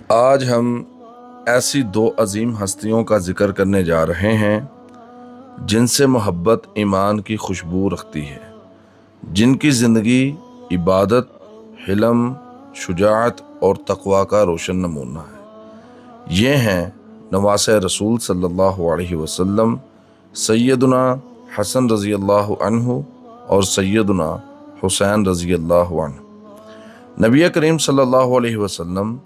آج ہم ایسی دو عظیم ہستیوں کا ذکر کرنے جا رہے ہیں جن سے محبت ایمان کی خوشبو رکھتی ہے، جن کی زندگی عبادت، حلم، شجاعت اور تقوی کا روشن نمونہ ہے۔ یہ ہیں نواسۂ رسول صلی اللہ علیہ وسلم، سیدنا حسن رضی اللہ عنہ اور سیدنا حسین رضی اللہ عنہ۔ نبی کریم صلی اللہ علیہ وسلم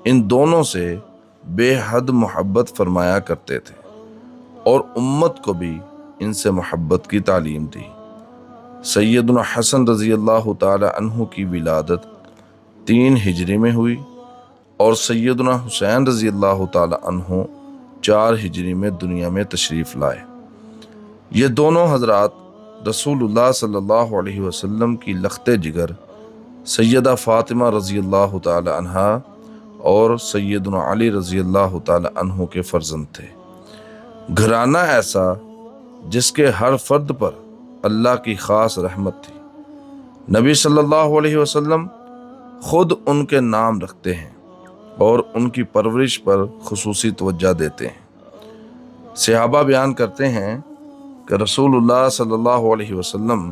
ان دونوں سے بے حد محبت فرمایا کرتے تھے اور امت کو بھی ان سے محبت کی تعلیم دی۔ سیدنا حسن رضی اللہ تعالی عنہ کی ولادت 3 ہجری میں ہوئی اور سیدنا حسین رضی اللہ تعالی عنہ 4 ہجری میں دنیا میں تشریف لائے۔ یہ دونوں حضرات رسول اللہ صلی اللہ علیہ وسلم کی لخت جگر سیدہ فاطمہ رضی اللہ تعالی عنہا اور سیدنا علی رضی اللہ تعالی عنہ کے فرزند تھے۔ گھرانہ ایسا جس کے ہر فرد پر اللہ کی خاص رحمت تھی۔ نبی صلی اللہ علیہ وسلم خود ان کے نام رکھتے ہیں اور ان کی پرورش پر خصوصی توجہ دیتے ہیں۔ صحابہ بیان کرتے ہیں کہ رسول اللہ صلی اللہ علیہ وسلم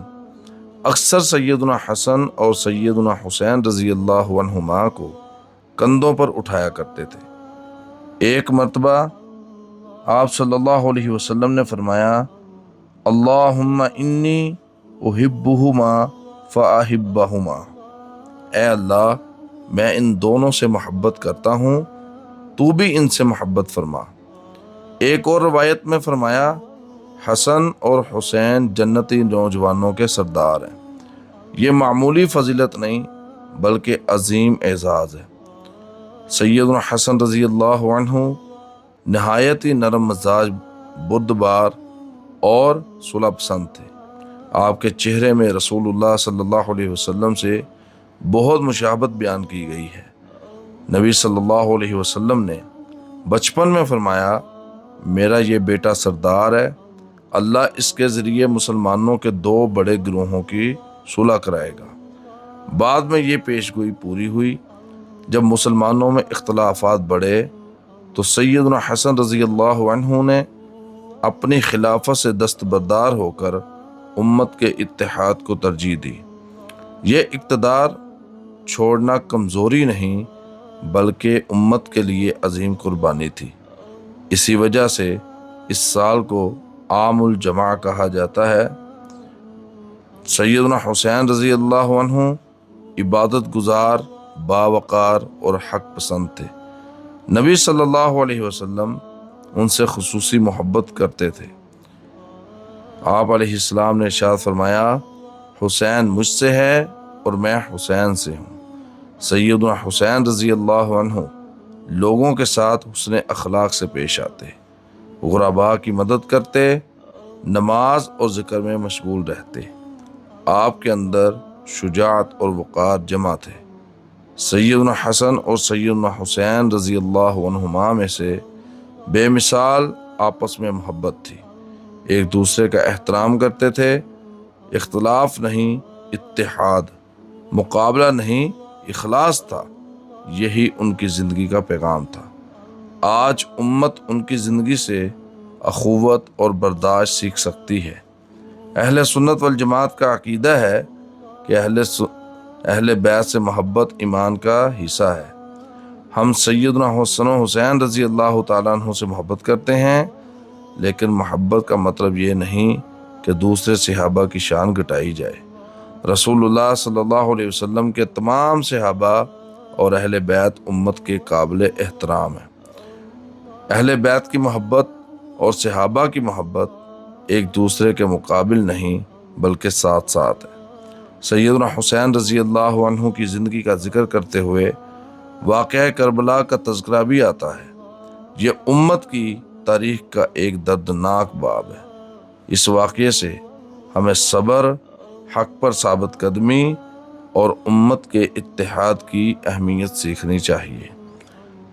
اکثر سیدنا حسن اور سیدنا حسین رضی اللہ عنہما کو کندھوں پر اٹھایا کرتے تھے۔ ایک مرتبہ آپ صلی اللہ علیہ وسلم نے فرمایا، اللہم انی احبہما فاحبہما، اے اللہ میں ان دونوں سے محبت کرتا ہوں، تو بھی ان سے محبت فرما۔ ایک اور روایت میں فرمایا، حسن اور حسین جنتی نوجوانوں کے سردار ہیں۔ یہ معمولی فضیلت نہیں بلکہ عظیم اعزاز ہے۔ سیدنا حسن رضی اللہ عنہ نہایت ہی نرم مزاج، بردبار اور صلح پسند تھے۔ آپ کے چہرے میں رسول اللہ صلی اللہ علیہ وسلم سے بہت مشابہت بیان کی گئی ہے۔ نبی صلی اللہ علیہ وسلم نے بچپن میں فرمایا، میرا یہ بیٹا سردار ہے، اللہ اس کے ذریعے مسلمانوں کے 2 بڑے گروہوں کی صلح کرائے گا۔ بعد میں یہ پیشگوئی پوری ہوئی۔ جب مسلمانوں میں اختلافات بڑھے تو سیدنا حسن رضی اللہ عنہ نے اپنی خلافت سے دستبردار ہو کر امت کے اتحاد کو ترجیح دی۔ یہ اقتدار چھوڑنا کمزوری نہیں بلکہ امت کے لیے عظیم قربانی تھی۔ اسی وجہ سے اس سال کو عام الجمع کہا جاتا ہے۔ سیدنا حسین رضی اللہ عنہ عبادت گزار، باوقار اور حق پسند تھے۔ نبی صلی اللہ علیہ وسلم ان سے خصوصی محبت کرتے تھے۔ آپ علیہ السلام نے ارشاد فرمایا، حسین مجھ سے ہے اور میں حسین سے ہوں۔ سیدنا حسین رضی اللہ عنہ لوگوں کے ساتھ حسن اخلاق سے پیش آتے، غرباء کی مدد کرتے، نماز اور ذکر میں مشغول رہتے۔ آپ کے اندر شجاعت اور وقار جمع تھے۔ سیدنا حسن اور سیدنا حسین رضی اللہ عنہما میں سے بے مثال آپس میں محبت تھی، ایک دوسرے کا احترام کرتے تھے۔ اختلاف نہیں اتحاد، مقابلہ نہیں اخلاص تھا، یہی ان کی زندگی کا پیغام تھا۔ آج امت ان کی زندگی سے اخوت اور برداشت سیکھ سکتی ہے۔ اہل سنت والجماعت کا عقیدہ ہے کہ اہل بیت سے محبت ایمان کا حصہ ہے۔ ہم سیدنا حسن و حسین رضی اللہ تعالیٰ عنہ سے محبت کرتے ہیں، لیکن محبت کا مطلب یہ نہیں کہ دوسرے صحابہ کی شان گھٹائی جائے۔ رسول اللہ صلی اللہ علیہ وسلم کے تمام صحابہ اور اہل بیت امت کے قابل احترام ہیں۔ اہل بیت کی محبت اور صحابہ کی محبت ایک دوسرے کے مقابل نہیں بلکہ ساتھ ساتھ ہے۔ سیدنا حسین رضی اللہ عنہ کی زندگی کا ذکر کرتے ہوئے واقعہ کربلا کا تذکرہ بھی آتا ہے۔ یہ امت کی تاریخ کا ایک دردناک باب ہے۔ اس واقعے سے ہمیں صبر، حق پر ثابت قدمی اور امت کے اتحاد کی اہمیت سیکھنی چاہیے۔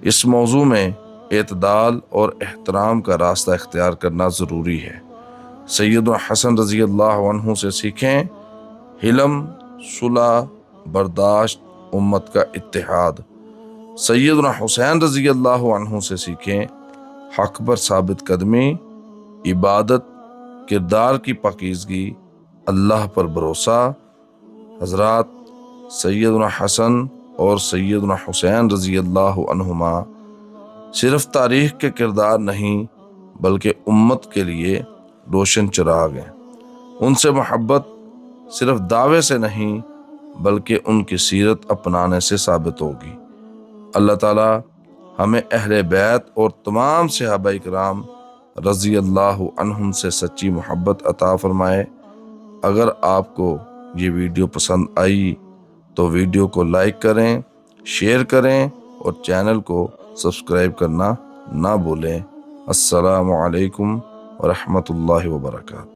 اس موضوع میں اعتدال اور احترام کا راستہ اختیار کرنا ضروری ہے۔ سیدنا حسن رضی اللہ عنہ سے سیکھیں، حلم، صلح، برداشت، امت کا اتحاد۔ سیدنا حسین رضی اللہ عنہ سے سیکھیں حق پر ثابت قدمی، عبادت، کردار کی پاکیزگی، اللہ پر بھروسہ۔ حضرات، سیدنا حسن اور سیدنا حسین رضی اللہ عنہما صرف تاریخ کے کردار نہیں بلکہ امت کے لیے روشن چراغ ہیں۔ ان سے محبت صرف دعوے سے نہیں بلکہ ان کی سیرت اپنانے سے ثابت ہوگی۔ اللہ تعالی ہمیں اہل بیت اور تمام صحابہ کرام رضی اللہ عنہم سے سچی محبت عطا فرمائے۔ اگر آپ کو یہ ویڈیو پسند آئی تو ویڈیو کو لائک کریں، شیئر کریں اور چینل کو سبسکرائب کرنا نہ بھولیں۔ السلام علیکم ورحمۃ اللہ وبرکاتہ۔